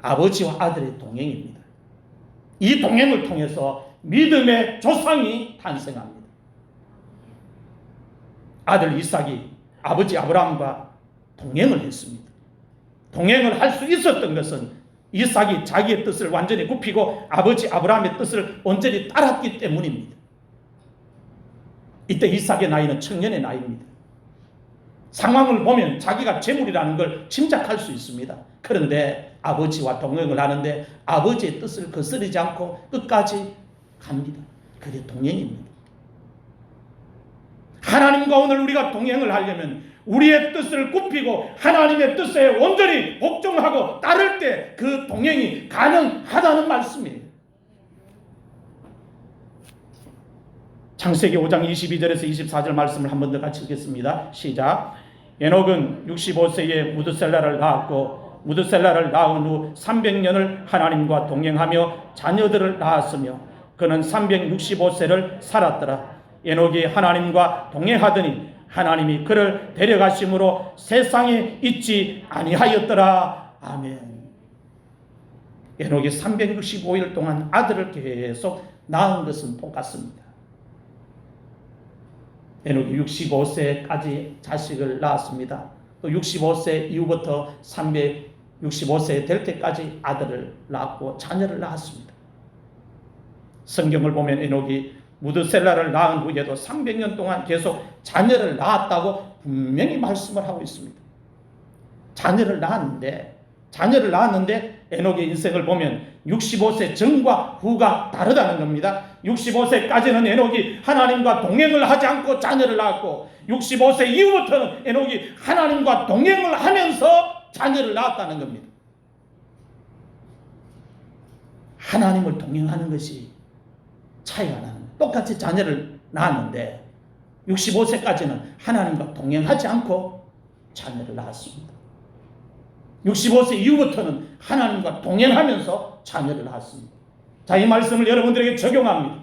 아버지와 아들의 동행입니다. 이 동행을 통해서 믿음의 조상이 탄생합니다. 아들 이삭이 아버지 아브라함과 동행을 했습니다. 동행을 할 수 있었던 것은 이삭이 자기의 뜻을 완전히 굽히고 아버지 아브라함의 뜻을 온전히 따랐기 때문입니다. 이때 이삭의 나이는 청년의 나이입니다. 상황을 보면 자기가 재물이라는 걸 짐작할 수 있습니다. 그런데 아버지와 동행을 하는데 아버지의 뜻을 거스르지 않고 끝까지 갑니다. 그게 동행입니다. 하나님과 오늘 우리가 동행을 하려면 우리의 뜻을 굽히고 하나님의 뜻에 온전히 복종하고 따를 때 그 동행이 가능하다는 말씀이에요. 창세기 5장 22절에서 24절 말씀을 한 번 더 같이 읽겠습니다. 시작. 에녹은 65세에 무드셀라를 낳았고 무드셀라를 낳은 후 300년을 하나님과 동행하며 자녀들을 낳았으며 그는 365세를 살았더라. 에녹이 하나님과 동행하더니 하나님이 그를 데려가심으로 세상에 있지 아니하였더라. 아멘. 에녹이 365일 동안 아들을 계속 낳은 것은 똑같습니다. 에녹이 65세까지 자식을 낳았습니다. 또 65세 이후부터 365세 될 때까지 아들을 낳았고 자녀를 낳았습니다. 성경을 보면 에녹이 무드셀라를 낳은 후에도 300년 동안 계속 자녀를 낳았다고 분명히 말씀을 하고 있습니다. 자녀를 낳았는데 에녹의 인생을 보면 65세 전과 후가 다르다는 겁니다. 65세까지는 에녹이 하나님과 동행을 하지 않고 자녀를 낳았고 65세 이후부터는 에녹이 하나님과 동행을 하면서 자녀를 낳았다는 겁니다. 하나님을 동행하는 것이 차이가 나는 거예요. 똑같이 자녀를 낳았는데 65세까지는 하나님과 동행하지 않고 자녀를 낳았습니다. 65세 이후부터는 하나님과 동행하면서 자녀를 낳았습니다. 자, 이 말씀을 여러분들에게 적용합니다.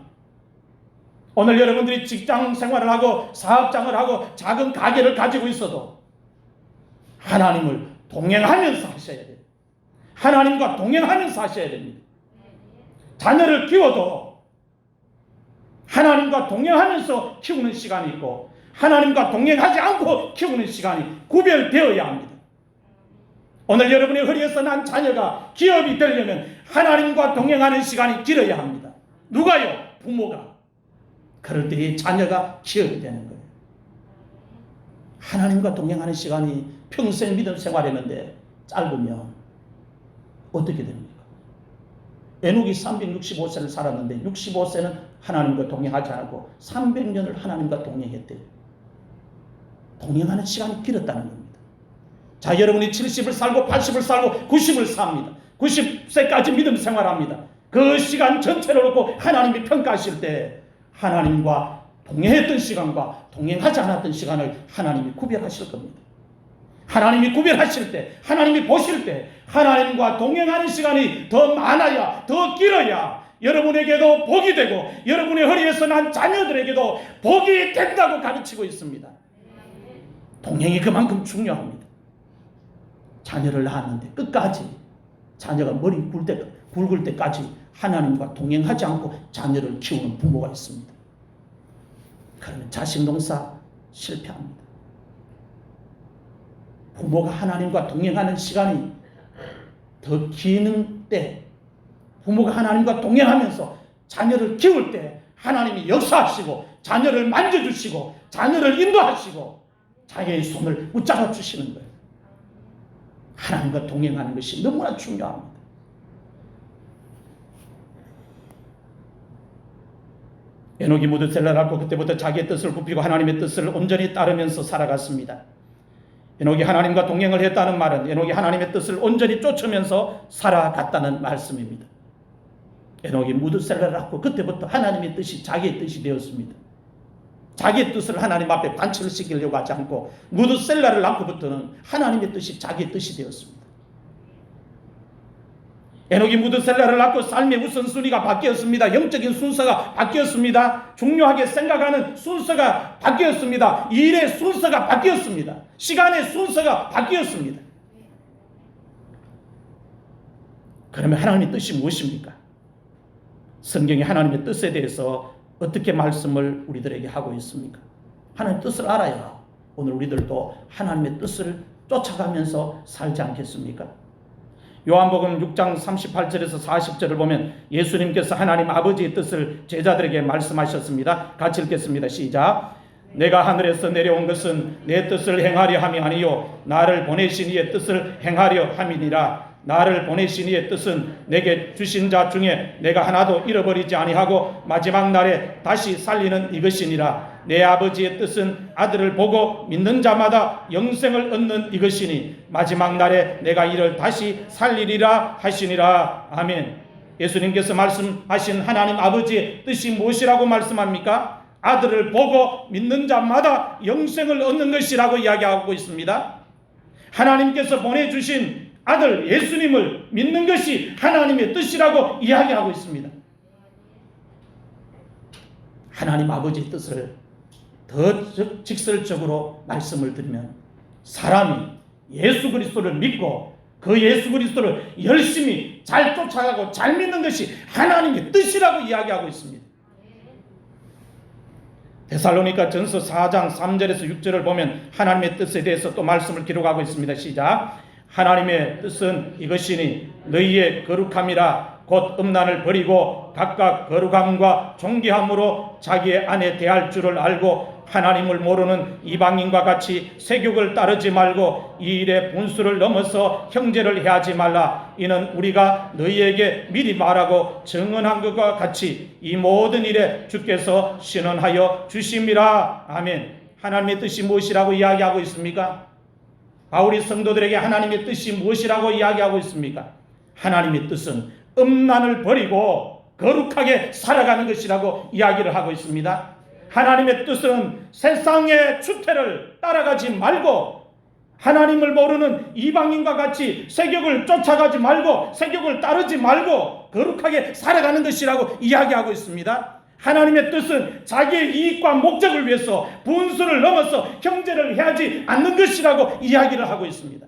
오늘 여러분들이 직장 생활을 하고 사업장을 하고 작은 가게를 가지고 있어도 하나님을 동행하면서 하셔야 돼요. 하나님과 동행하면서 하셔야 됩니다. 자녀를 키워도 하나님과 동행하면서 키우는 시간이 있고 하나님과 동행하지 않고 키우는 시간이 구별되어야 합니다. 오늘 여러분의 허리에서 난 자녀가 기업이 되려면 하나님과 동행하는 시간이 길어야 합니다. 누가요? 부모가. 그럴 때 자녀가 기업이 되는 거예요. 하나님과 동행하는 시간이 평생 믿음 생활했는데 짧으면 어떻게 됩니까? 에녹이 365세를 살았는데 65세는 하나님과 동행하지 않고 300년을 하나님과 동행했대요. 동행하는 시간이 길었다는 겁니다. 자, 여러분이 70을 살고 80을 살고 90을 삽니다. 90세까지 믿음 생활합니다. 그 시간 전체를 놓고 하나님이 평가하실 때 하나님과 동행했던 시간과 동행하지 않았던 시간을 하나님이 구별하실 겁니다. 하나님이 구별하실 때, 하나님이 보실 때 하나님과 동행하는 시간이 더 많아야, 더 길어야 여러분에게도 복이 되고 여러분의 허리에서 난 자녀들에게도 복이 된다고 가르치고 있습니다. 동행이 그만큼 중요합니다. 자녀를 낳았는데 끝까지 자녀가 머리 굵을 때까지 하나님과 동행하지 않고 자녀를 키우는 부모가 있습니다. 그러면 자식 농사 실패합니다. 부모가 하나님과 동행하는 시간이 더 기는 때, 부모가 하나님과 동행하면서 자녀를 키울 때 하나님이 역사하시고 자녀를 만져주시고 자녀를 인도하시고 자기의 손을 붙잡아 주시는 거예요. 하나님과 동행하는 것이 너무나 중요합니다. 에녹이 무드셀라를 낳고 그때부터 자기의 뜻을 굽히고 하나님의 뜻을 온전히 따르면서 살아갔습니다. 에녹이 하나님과 동행을 했다는 말은 에녹이 하나님의 뜻을 온전히 쫓으면서 살아갔다는 말씀입니다. 에녹이 무드셀라를 낳고 그때부터 하나님의 뜻이 자기의 뜻이 되었습니다. 자기의 뜻을 하나님 앞에 반치를 시키려고 하지 않고 무드셀라를 낳고부터는 하나님의 뜻이 자기의 뜻이 되었습니다. 에녹이 무드셀라를 낳고 삶의 우선순위가 바뀌었습니다. 영적인 순서가 바뀌었습니다. 중요하게 생각하는 순서가 바뀌었습니다. 일의 순서가 바뀌었습니다. 시간의 순서가 바뀌었습니다. 그러면 하나님의 뜻이 무엇입니까? 성경이 하나님의 뜻에 대해서 어떻게 말씀을 우리들에게 하고 있습니까? 하나님의 뜻을 알아야 오늘 우리들도 하나님의 뜻을 쫓아가면서 살지 않겠습니까? 요한복음 6장 38절에서 40절을 보면 예수님께서 하나님 아버지의 뜻을 제자들에게 말씀하셨습니다. 같이 읽겠습니다. 시작. 내가 하늘에서 내려온 것은 내 뜻을 행하려 함이 아니요 나를 보내신 이의 뜻을 행하려 함이니라. 나를 보내신 이의 뜻은 내게 주신 자 중에 내가 하나도 잃어버리지 아니하고 마지막 날에 다시 살리는 이것이니라. 내 아버지의 뜻은 아들을 보고 믿는 자마다 영생을 얻는 이것이니 마지막 날에 내가 이를 다시 살리리라 하시니라. 아멘. 예수님께서 말씀하신 하나님 아버지의 뜻이 무엇이라고 말씀합니까? 아들을 보고 믿는 자마다 영생을 얻는 것이라고 이야기하고 있습니다. 하나님께서 보내주신 아들 예수님을 믿는 것이 하나님의 뜻이라고 이야기하고 있습니다. 하나님 아버지의 뜻을 더 직설적으로 말씀을 드리면 사람이 예수 그리스도를 믿고 그 예수 그리스도를 열심히 잘 쫓아가고 잘 믿는 것이 하나님의 뜻이라고 이야기하고 있습니다. 데살로니가 전서 4장 3절에서 6절을 보면 하나님의 뜻에 대해서 또 말씀을 기록하고 있습니다. 시작. 하나님의 뜻은 이것이니 너희의 거룩함이라 곧 음란을 버리고 각각 거룩함과 존귀함으로 자기의 안에 대할 줄을 알고 하나님을 모르는 이방인과 같이 세욕을 따르지 말고 이 일의 분수를 넘어서 형제를 해하지 말라. 이는 우리가 너희에게 미리 말하고 증언한 것과 같이 이 모든 일에 주께서 신원하여 주심이라. 아멘. 하나님의 뜻이 무엇이라고 이야기하고 있습니까? 바울이 성도들에게 하나님의 뜻이 무엇이라고 이야기하고 있습니까? 하나님의 뜻은 음란을 버리고 거룩하게 살아가는 것이라고 이야기를 하고 있습니다. 하나님의 뜻은 세상의 추태를 따라가지 말고 하나님을 모르는 이방인과 같이 세욕을 쫓아가지 말고 세욕을 따르지 말고 거룩하게 살아가는 것이라고 이야기하고 있습니다. 하나님의 뜻은 자기의 이익과 목적을 위해서 분수를 넘어서 형제를 해하지 않는 것이라고 이야기를 하고 있습니다.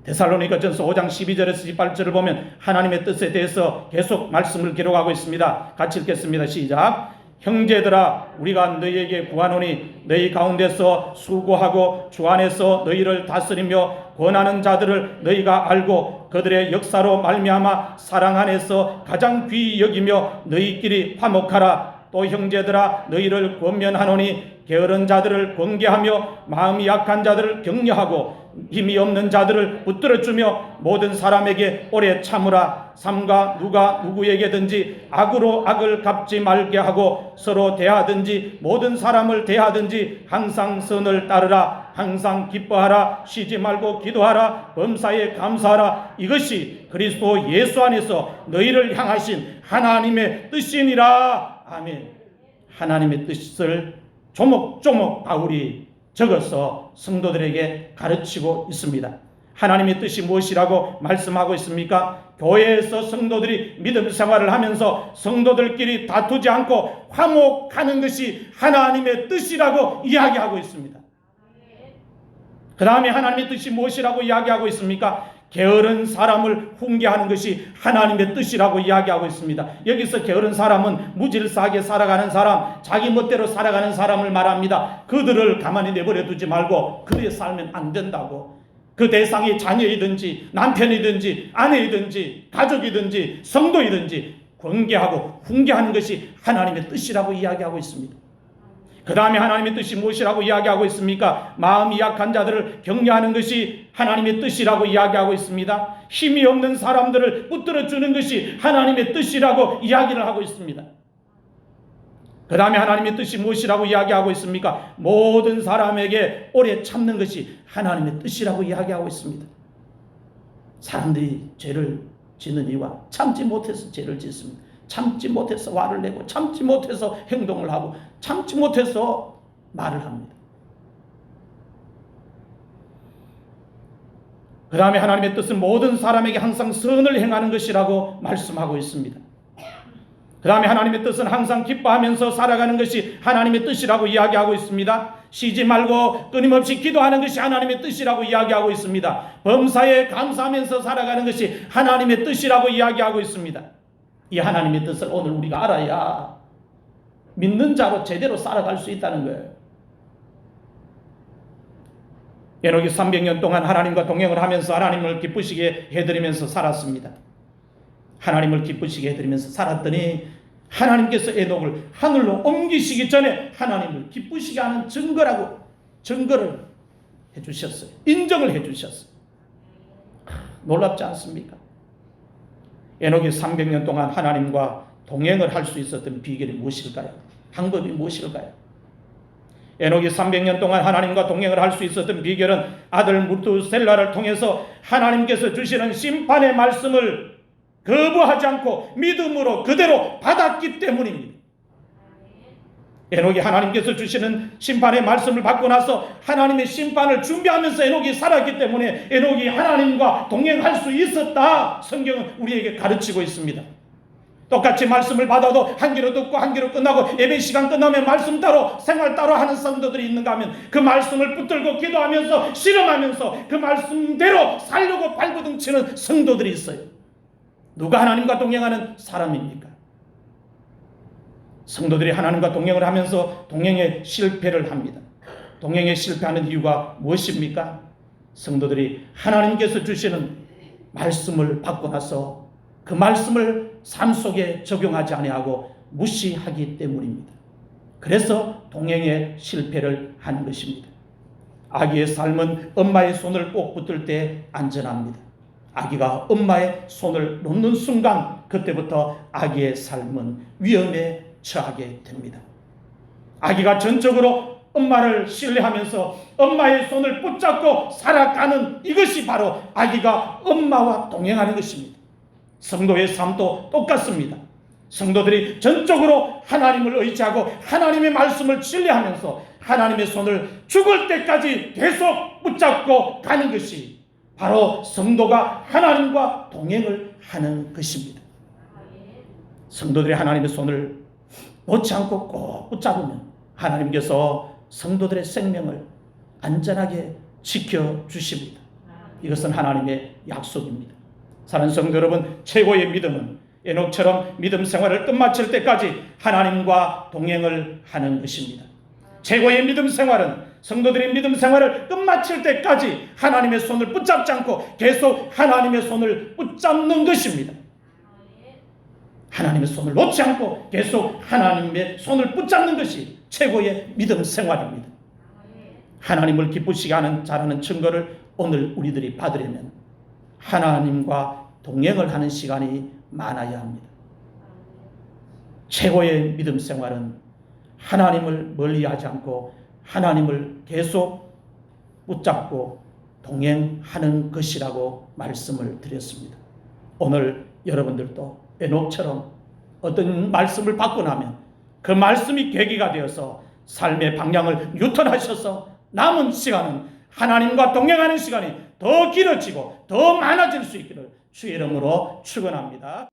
데살로니가전서 5장 12절에서 18절을 보면 하나님의 뜻에 대해서 계속 말씀을 기록하고 있습니다. 같이 읽겠습니다. 시작. 형제들아 우리가 너희에게 구하노니 너희 가운데서 수고하고 주 안에서 너희를 다스리며 권하는 자들을 너희가 알고 그들의 역사로 말미암아 사랑 안에서 가장 귀히 여기며 너희끼리 화목하라. 또 형제들아 너희를 권면하노니 게으른 자들을 권계하며 마음이 약한 자들을 격려하고 힘이 없는 자들을 붙들어주며 모든 사람에게 오래 참으라. 삼가 누가 누구에게든지 악으로 악을 갚지 말게 하고 서로 대하든지 모든 사람을 대하든지 항상 선을 따르라. 항상 기뻐하라. 쉬지 말고 기도하라. 범사에 감사하라. 이것이 그리스도 예수 안에서 너희를 향하신 하나님의 뜻이니라. 아멘. 하나님의 뜻을 조목조목 바울이 적어서 성도들에게 가르치고 있습니다. 하나님의 뜻이 무엇이라고 말씀하고 있습니까? 교회에서 성도들이 믿음 생활을 하면서 성도들끼리 다투지 않고 화목하는 것이 하나님의 뜻이라고 이야기하고 있습니다. 그 다음에 하나님의 뜻이 무엇이라고 이야기하고 있습니까? 게으른 사람을 훈계하는 것이 하나님의 뜻이라고 이야기하고 있습니다. 여기서 게으른 사람은 무질서하게 살아가는 사람, 자기 멋대로 살아가는 사람을 말합니다. 그들을 가만히 내버려 두지 말고 그들의 살면 안 된다고. 그 대상이 자녀이든지 남편이든지 아내이든지 가족이든지 성도이든지 권계하고 훈계하는 것이 하나님의 뜻이라고 이야기하고 있습니다. 그 다음에 하나님의 뜻이 무엇이라고 이야기하고 있습니까? 마음이 약한 자들을 격려하는 것이 하나님의 뜻이라고 이야기하고 있습니다. 힘이 없는 사람들을 붙들어주는 것이 하나님의 뜻이라고 이야기를 하고 있습니다. 그 다음에 하나님의 뜻이 무엇이라고 이야기하고 있습니까? 모든 사람에게 오래 참는 것이 하나님의 뜻이라고 이야기하고 있습니다. 사람들이 죄를 짓는 이유가 참지 못해서 죄를 짓습니다. 참지 못해서 화를 내고 참지 못해서 행동을 하고 참지 못해서 말을 합니다. 그 다음에 하나님의 뜻은 모든 사람에게 항상 선을 행하는 것이라고 말씀하고 있습니다. 그 다음에 하나님의 뜻은 항상 기뻐하면서 살아가는 것이 하나님의 뜻이라고 이야기하고 있습니다. 쉬지 말고 끊임없이 기도하는 것이 하나님의 뜻이라고 이야기하고 있습니다. 범사에 감사하면서 살아가는 것이 하나님의 뜻이라고 이야기하고 있습니다. 이 하나님의 뜻을 오늘 우리가 알아야 믿는 자로 제대로 살아갈 수 있다는 거예요. 에녹이 300년 동안 하나님과 동행을 하면서 하나님을 기쁘시게 해드리면서 살았습니다. 하나님을 기쁘시게 해드리면서 살았더니 하나님께서 에녹을 하늘로 옮기시기 전에 하나님을 기쁘시게 하는 증거를 해주셨어요. 인정을 해주셨어요. 놀랍지 않습니까? 에녹이 300년 동안 하나님과 동행을 할 수 있었던 비결이 무엇일까요? 방법이 무엇일까요? 에녹이 300년 동안 하나님과 동행을 할 수 있었던 비결은 아들 무두셀라를 통해서 하나님께서 주시는 심판의 말씀을 거부하지 않고 믿음으로 그대로 받았기 때문입니다. 에녹이 하나님께서 주시는 심판의 말씀을 받고 나서 하나님의 심판을 준비하면서 에녹이 살았기 때문에 에녹이 하나님과 동행할 수 있었다. 성경은 우리에게 가르치고 있습니다. 똑같이 말씀을 받아도 한 귀로 듣고 한 귀로 끝나고 예배 시간 끝나면 말씀 따로 생활 따로 하는 성도들이 있는가 하면 그 말씀을 붙들고 기도하면서 실험하면서 그 말씀대로 살려고 발버둥 치는 성도들이 있어요. 누가 하나님과 동행하는 사람입니까? 성도들이 하나님과 동행을 하면서 동행에 실패를 합니다. 동행에 실패하는 이유가 무엇입니까? 성도들이 하나님께서 주시는 말씀을 받고 나서 그 말씀을 삶 속에 적용하지 아니하고 무시하기 때문입니다. 그래서 동행에 실패를 하는 것입니다. 아기의 삶은 엄마의 손을 꼭 붙들 때 안전합니다. 아기가 엄마의 손을 놓는 순간 그때부터 아기의 삶은 위험에 처하게 됩니다. 아기가 전적으로 엄마를 신뢰하면서 엄마의 손을 붙잡고 살아가는 이것이 바로 아기가 엄마와 동행하는 것입니다. 성도의 삶도 똑같습니다. 성도들이 전적으로 하나님을 의지하고 하나님의 말씀을 신뢰하면서 하나님의 손을 죽을 때까지 계속 붙잡고 가는 것이 바로 성도가 하나님과 동행을 하는 것입니다. 성도들이 하나님의 손을 놓지 않고 꼭 붙잡으면 하나님께서 성도들의 생명을 안전하게 지켜주십니다. 이것은 하나님의 약속입니다. 사랑하는 성도 여러분, 최고의 믿음은 에녹처럼 믿음 생활을 끝마칠 때까지 하나님과 동행을 하는 것입니다. 최고의 믿음 생활은 성도들의 믿음 생활을 끝마칠 때까지 하나님의 손을 붙잡지 않고 계속 하나님의 손을 붙잡는 것입니다. 하나님의 손을 놓지 않고 계속 하나님의 손을 붙잡는 것이 최고의 믿음 생활입니다. 하나님을 기쁘시게 하는 자라는 증거를 오늘 우리들이 받으려면 하나님과 동행을 하는 시간이 많아야 합니다. 최고의 믿음 생활은 하나님을 멀리하지 않고 하나님을 계속 붙잡고 동행하는 것이라고 말씀을 드렸습니다. 오늘 여러분들도 에녹처럼 어떤 말씀을 받고 나면 그 말씀이 계기가 되어서 삶의 방향을 유턴하셔서 남은 시간은 하나님과 동행하는 시간이 더 길어지고 더 많아질 수 있기를 주의 이름으로 축원합니다.